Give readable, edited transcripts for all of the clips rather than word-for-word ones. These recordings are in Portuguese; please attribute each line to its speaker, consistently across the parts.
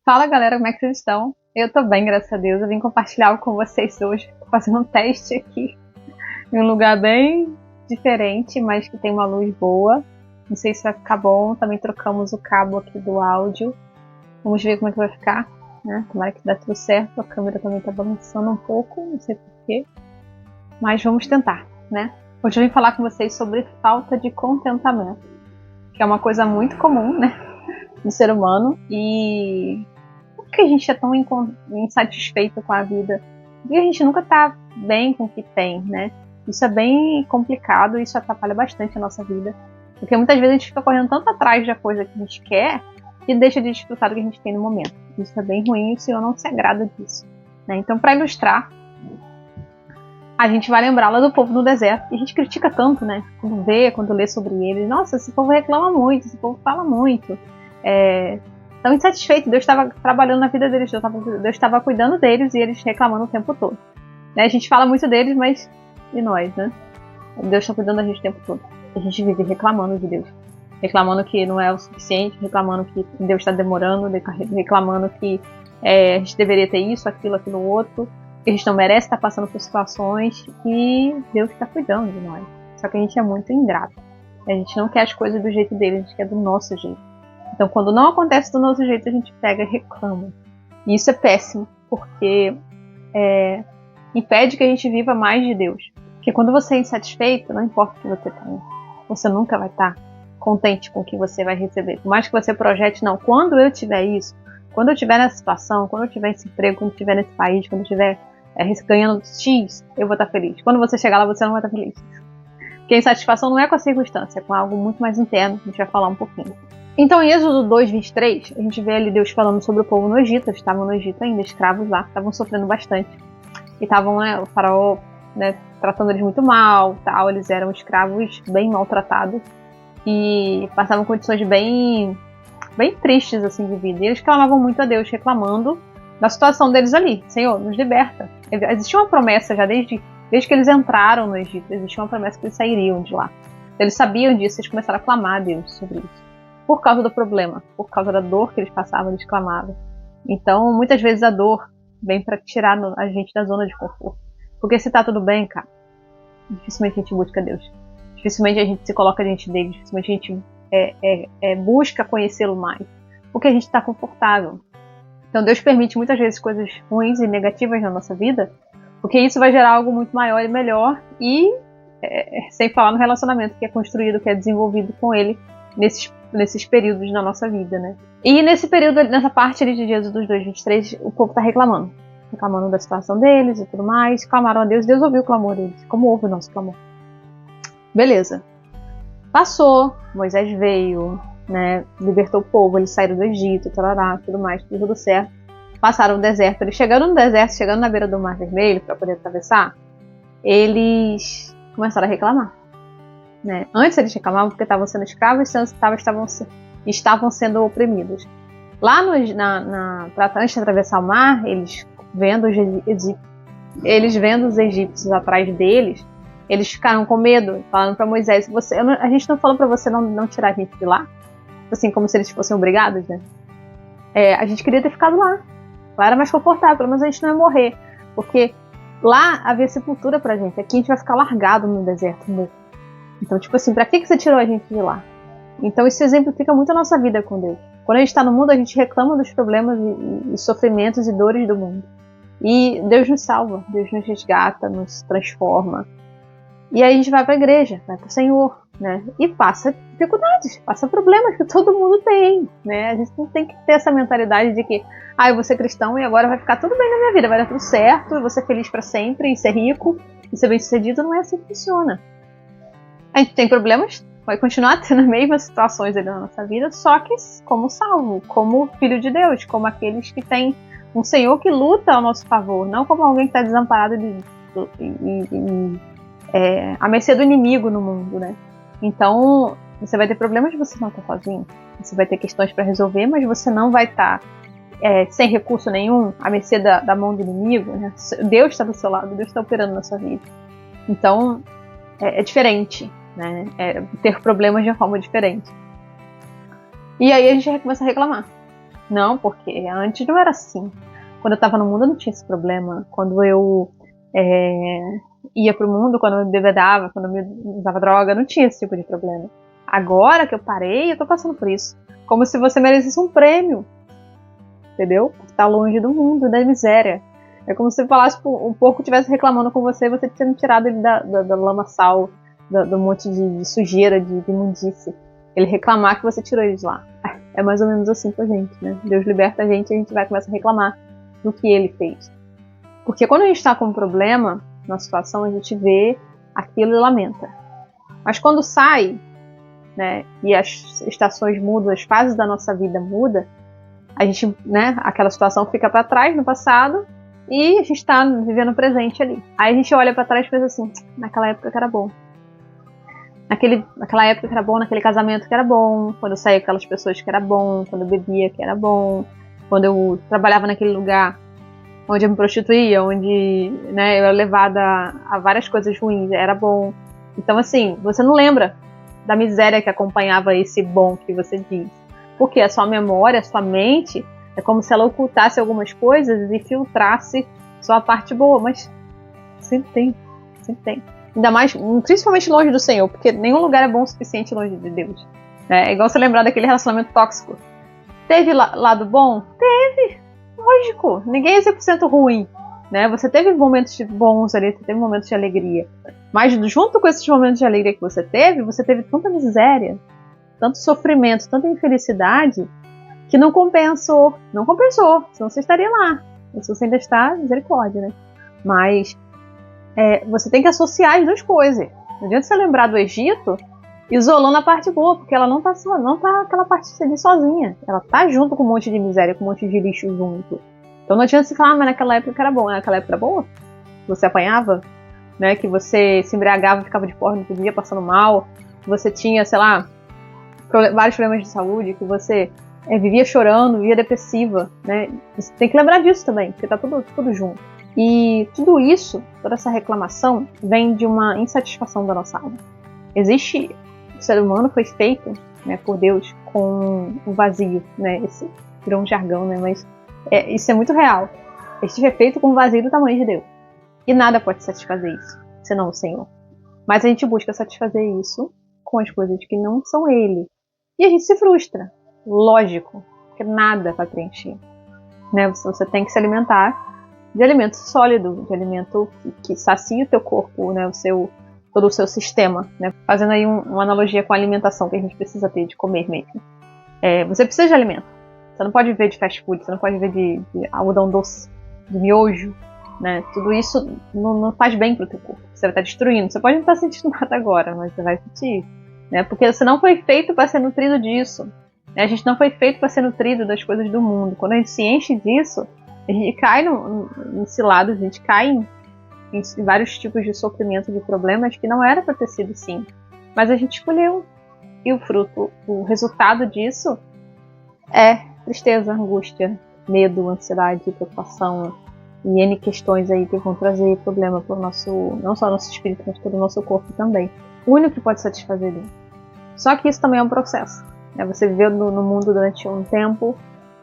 Speaker 1: Fala galera, como é que vocês estão? Eu tô bem, graças a Deus. Eu vim compartilhar algo com vocês hoje. Tô fazendo um teste aqui em um lugar bem diferente, mas que tem uma luz boa. Não sei se vai ficar bom. Também trocamos o cabo aqui do áudio. Vamos ver como é que vai ficar, né? Tomara que dê tudo certo. A câmera também tá balançando um pouco, não sei porquê. Mas vamos tentar, né? Hoje eu vim falar com vocês sobre falta de contentamento, que é uma coisa muito comum, né, no ser humano. E por que a gente é tão insatisfeito com a vida? Porque a gente nunca tá bem com o que tem, né? Isso é bem complicado, isso atrapalha bastante a nossa vida. Porque muitas vezes a gente fica correndo tanto atrás da coisa que a gente quer que deixa de desfrutar do que a gente tem no momento. Isso é bem ruim e o Senhor não se agrada disso, né? Então, para ilustrar, a gente vai lembrar lá do povo no deserto. E a gente critica tanto, né? Quando lê sobre eles. Nossa, esse povo reclama muito, esse povo fala muito. Tão insatisfeito. Deus estava trabalhando na vida deles, Deus estava cuidando deles e eles reclamando o tempo todo. Né? A gente fala muito deles, mas e nós, né? Deus está cuidando da gente o tempo todo. A gente vive reclamando de Deus. Reclamando que não é o suficiente, reclamando que Deus está demorando, reclamando que a gente deveria ter isso, aquilo outro. Que a gente não merece estar passando por situações e Deus está cuidando de nós. Só que a gente é muito ingrato. A gente não quer as coisas do jeito dele, a gente quer do nosso jeito. Então, quando não acontece do nosso jeito, a gente pega e reclama. E isso é péssimo, porque impede que a gente viva mais de Deus. Porque quando você é insatisfeito, não importa o que você tem, você nunca vai estar contente com o que você vai receber. Por mais que você projete, não, quando eu tiver isso, quando eu estiver nessa situação, quando eu tiver esse emprego, quando eu estiver nesse país, quando eu estiver ganhando X, eu vou estar feliz. Quando você chegar lá, você não vai estar feliz. Porque a insatisfação não é com a circunstância, é com algo muito mais interno, a gente vai falar um pouquinho. Então, em Êxodo 2:23, a gente vê ali Deus falando sobre o povo no Egito. Eles estavam no Egito ainda, escravos lá, estavam sofrendo bastante. E estavam, o faraó, tratando eles muito mal, tal. Eles eram escravos bem maltratados e passavam condições bem tristes assim de vida. E eles clamavam muito a Deus, reclamando da situação deles ali. Senhor, nos liberta. Existia uma promessa já desde que eles entraram no Egito. Existia uma promessa que eles sairiam de lá. Eles sabiam disso, eles começaram a clamar a Deus sobre isso. Por causa do problema, por causa da dor que eles passavam, eles clamavam. Então, muitas vezes a dor vem para tirar a gente da zona de conforto. Porque se tá tudo bem, cara, dificilmente a gente busca Deus. Dificilmente a gente se coloca diante dele, dificilmente a gente busca conhecê-lo mais. Porque a gente está confortável. Então Deus permite muitas vezes coisas ruins e negativas na nossa vida, porque isso vai gerar algo muito maior e melhor, e sem falar no relacionamento que é construído, que é desenvolvido com ele nesses períodos da nossa vida, né? E nesse período, nessa parte ali de Êxodo 2:23, o povo está reclamando da situação deles e tudo mais, clamaram a Deus, Deus ouviu o clamor deles, como ouve o nosso clamor. Beleza. Passou, Moisés veio, né, libertou o povo, eles saíram do Egito, tarará, tudo mais, tudo certo. Passaram o deserto, eles chegando no deserto, chegando na beira do Mar Vermelho para poder atravessar, eles começaram a reclamar. Né? Antes eles reclamavam porque estavam sendo escravos e estavam sendo oprimidos. Lá antes de atravessar o mar, eles vendo os egípcios atrás deles, eles ficaram com medo, falando para Moisés, a gente não falou para você não tirar a gente de lá? Assim, como se eles fossem obrigados, né? A gente queria ter ficado lá. Lá era mais confortável, pelo menos a gente não ia morrer. Porque lá havia sepultura pra gente. Aqui a gente vai ficar largado no deserto, morto. Então, tipo assim, pra que você tirou a gente de lá? Então isso exemplifica muito a nossa vida com Deus. Quando a gente está no mundo, a gente reclama dos problemas e sofrimentos e dores do mundo. E Deus nos salva, Deus nos resgata, nos transforma. E aí a gente vai para a igreja, vai para o Senhor, né? E passa dificuldades, passa problemas que todo mundo tem, né? A gente não tem que ter essa mentalidade de que eu vou ser cristão e agora vai ficar tudo bem na minha vida, vai dar tudo certo, eu vou ser feliz para sempre, e ser rico, e ser bem-sucedido. Não é assim que funciona. A gente tem problemas, vai continuar tendo as mesmas situações ali na nossa vida, só que como salvo, como filho de Deus, como aqueles que têm um Senhor que luta ao nosso favor, não como alguém que está desamparado à mercê do inimigo no mundo, né? Então, você vai ter problemas, você não está sozinho. Você vai ter questões para resolver, mas você não vai estar sem recurso nenhum, à mercê da mão do inimigo, né? Deus está do seu lado, Deus está operando na sua vida. Então, é diferente, né? Ter problemas de uma forma diferente. E aí a gente começa a reclamar. Não, porque antes não era assim. Quando eu estava no mundo, eu não tinha esse problema. Quando eu ia pro mundo, quando eu me bebedava, quando eu me usava droga, eu não tinha esse tipo de problema. Agora que eu parei, eu tô passando por isso. Como se você merecesse um prêmio. Entendeu? Por estar longe do mundo, da miséria. É como se falasse, um porco estivesse reclamando com você e você tinha tirado ele da lamaçal, do monte de sujeira, de imundície. Ele reclamar que você tirou ele de lá. É mais ou menos assim com a gente, né? Deus liberta a gente vai começar a reclamar do que ele fez. Porque quando a gente está com um problema, na situação, a gente vê aquilo e lamenta. Mas quando sai, né, e as estações mudam, as fases da nossa vida mudam, a gente, né, aquela situação fica para trás, no passado, e a gente está vivendo o presente ali. Aí a gente olha para trás e pensa assim, naquela época que era bom. Naquela época que era bom, naquele casamento que era bom, quando eu saía com aquelas pessoas que era bom, quando eu bebia que era bom, quando eu trabalhava naquele lugar onde eu me prostituía, onde, né, eu era levada a várias coisas ruins, era bom. Então, assim, você não lembra da miséria que acompanhava esse bom que você diz. Porque a sua memória, a sua mente, é como se ela ocultasse algumas coisas e filtrasse só a parte boa, mas sempre tem, sempre tem. Ainda mais, principalmente longe do Senhor, porque nenhum lugar é bom o suficiente longe de Deus. É igual você lembrar daquele relacionamento tóxico. Teve lado bom? Teve! Lógico, ninguém é 100% ruim. Né? Você teve momentos bons ali, você teve momentos de alegria. Mas junto com esses momentos de alegria que você teve tanta miséria, tanto sofrimento, tanta infelicidade, que não compensou. Não compensou, senão você estaria lá. E se você ainda está, misericórdia, né? Mas você tem que associar as duas coisas. Não adianta você lembrar do Egito isolando a parte boa, porque ela não tá aquela parte ali sozinha. Ela tá junto com um monte de miséria, com um monte de lixo junto. Então não adianta você falar, mas naquela época era bom. Naquela época era boa? Você apanhava? Né? Que você se embriagava, ficava de porra no outro dia, passando mal. Que você tinha, sei lá, vários problemas de saúde, que você vivia chorando, vivia depressiva. Né? Você tem que lembrar disso também, porque tá tudo junto. E tudo isso, toda essa reclamação, vem de uma insatisfação da nossa alma. O ser humano foi feito, né, por Deus com um vazio, né? Esse virou um jargão, né? Mas isso é muito real. Este é feito com um vazio do tamanho de Deus. E nada pode satisfazer isso, senão o Senhor. Mas a gente busca satisfazer isso com as coisas que não são Ele. E a gente se frustra. Lógico, porque nada vai preencher. Né? Você tem que se alimentar de alimento sólido, de alimento que sacia o teu corpo, né? Todo o seu sistema. Né? Fazendo aí uma analogia com a alimentação que a gente precisa ter, de comer mesmo. Você precisa de alimento. Você não pode viver de fast food, você não pode viver de algodão doce, de miojo. Né? Tudo isso não faz bem pro teu corpo. Você vai estar destruindo. Você pode não estar sentindo nada agora, mas você vai sentir. Né? Porque você não foi feito para ser nutrido disso. Né? A gente não foi feito para ser nutrido das coisas do mundo. Quando a gente se enche disso, a gente cai nesse lado, a gente cai em vários tipos de sofrimento, de problemas que não era para ter sido assim. Mas a gente escolheu. E o resultado disso é tristeza, angústia, medo, ansiedade, preocupação e N questões aí que vão trazer problema para o nosso, não só o nosso espírito, mas todo o nosso corpo também. O único que pode satisfazer Deus. Só que isso também é um processo. Né? Você viveu no mundo durante um tempo,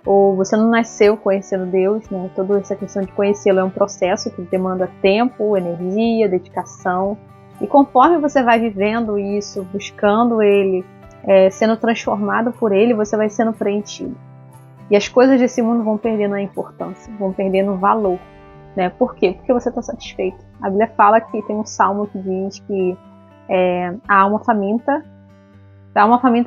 Speaker 1: ou você não nasceu conhecendo Deus, né? Toda essa questão de conhecê-lo é um processo que demanda tempo, energia, dedicação. E conforme você vai vivendo isso, buscando Ele, sendo transformado por Ele, você vai sendo preenchido. E as coisas desse mundo vão perdendo a importância, vão perdendo o valor. Né? Por quê? Porque você está satisfeito. A Bíblia fala que tem um salmo que diz que a alma faminta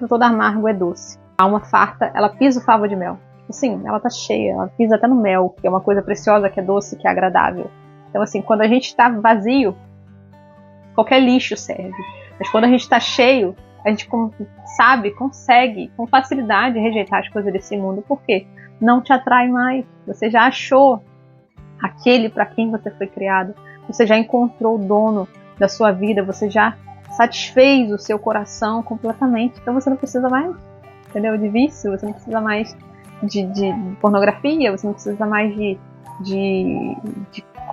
Speaker 1: toda amargo é doce. A alma farta, ela pisa o favo de mel. Assim, ela tá cheia, ela pisa até no mel, que é uma coisa preciosa, que é doce, que é agradável. Então, assim, quando a gente está vazio, qualquer lixo serve. Mas quando a gente está cheio, a gente consegue com facilidade rejeitar as coisas desse mundo. Por quê? Não te atrai mais. Você já achou aquele para quem você foi criado. Você já encontrou o dono da sua vida. Você já satisfez o seu coração completamente. Então você não precisa mais, entendeu? De vício. Você não precisa mais de pornografia. Você não precisa mais de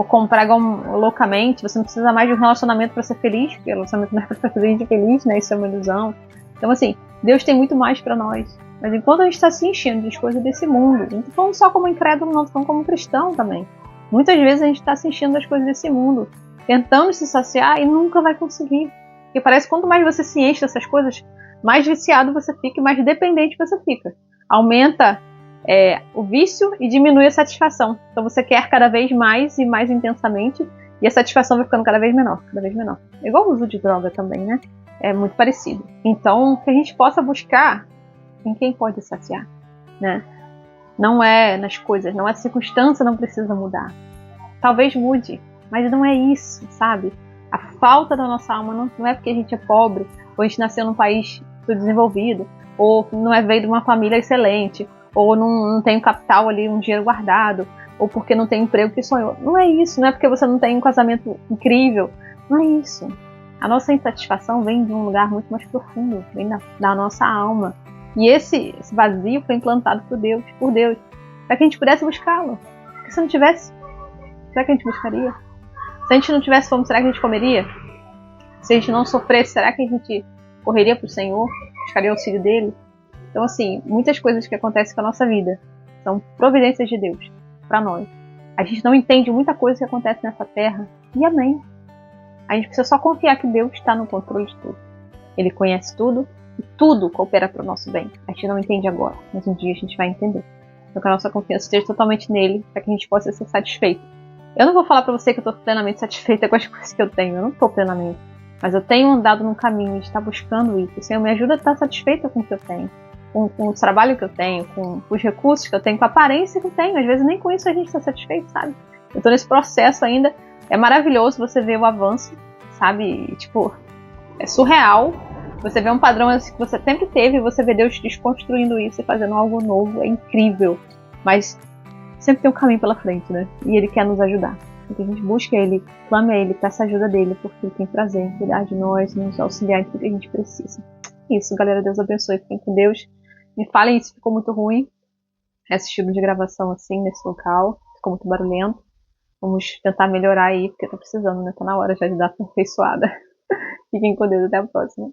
Speaker 1: comprar loucamente. Você não precisa mais de um relacionamento para ser feliz, porque o relacionamento não é para fazer gente feliz, né? Isso é uma ilusão. Então, assim, Deus tem muito mais para nós. Mas enquanto a gente está se enchendo de coisas desse mundo, não estou falando só como incrédulo, não, estou falando como cristão também. Muitas vezes a gente está se enchendo das coisas desse mundo, tentando se saciar e nunca vai conseguir. Porque parece que quanto mais você se enche dessas coisas, mais viciado você fica e mais dependente você fica. Aumenta o vício e diminui a satisfação. Então você quer cada vez mais e mais intensamente e a satisfação vai ficando cada vez menor, cada vez menor. É igual o uso de droga também, né? É muito parecido. Então, que a gente possa buscar em quem pode saciar, né? Não é nas coisas, não é a circunstância, não precisa mudar. Talvez mude, mas não é isso, sabe? A falta da nossa alma não é porque a gente é pobre, ou a gente nasceu num país subdesenvolvido, ou não veio de uma família excelente, ou não tem capital ali, um dinheiro guardado, ou porque não tem emprego que sonhou. Não é isso, não é porque você não tem um casamento incrível, não é isso. A nossa insatisfação vem de um lugar muito mais profundo, vem da nossa alma. E esse vazio foi implantado por Deus, para que a gente pudesse buscá-lo. Porque se não tivesse, será que a gente buscaria? Se a gente não tivesse fome, será que a gente comeria? Se a gente não sofresse, será que a gente correria para o Senhor? Buscaria o auxílio dele? Então, assim, muitas coisas que acontecem com a nossa vida são providências de Deus para nós. A gente não entende muita coisa que acontece nessa terra. E amém. A gente precisa só confiar que Deus está no controle de tudo. Ele conhece tudo e tudo coopera para o nosso bem. A gente não entende agora, mas um dia a gente vai entender. Então que a nossa confiança esteja totalmente nele, para que a gente possa ser satisfeito. Eu não vou falar para você que eu estou plenamente satisfeita com as coisas que eu tenho. Eu não estou plenamente. Mas eu tenho andado num caminho de estar buscando isso. O Senhor me ajuda a estar satisfeita com o que eu tenho. Com o trabalho que eu tenho, com os recursos que eu tenho, com a aparência que eu tenho. Às vezes nem com isso a gente está satisfeito, sabe? Eu estou nesse processo ainda. É maravilhoso você ver o avanço, sabe? Tipo, é surreal. Você vê um padrão que você sempre teve e você vê Deus desconstruindo isso e fazendo algo novo. É incrível. Mas sempre tem um caminho pela frente, né? E Ele quer nos ajudar. Então a gente busca Ele, clama a Ele, peça a ajuda dele, porque Ele tem prazer em cuidar de nós, nos auxiliar em tudo que a gente precisa. Isso, galera. Deus abençoe. Fiquem com Deus. Me falem se ficou muito ruim esse estilo de gravação assim, nesse local. Ficou muito barulhento. Vamos tentar melhorar aí, porque tá precisando, né? Tá na hora já de dar uma aperfeiçoada. Fiquem com Deus, até a próxima.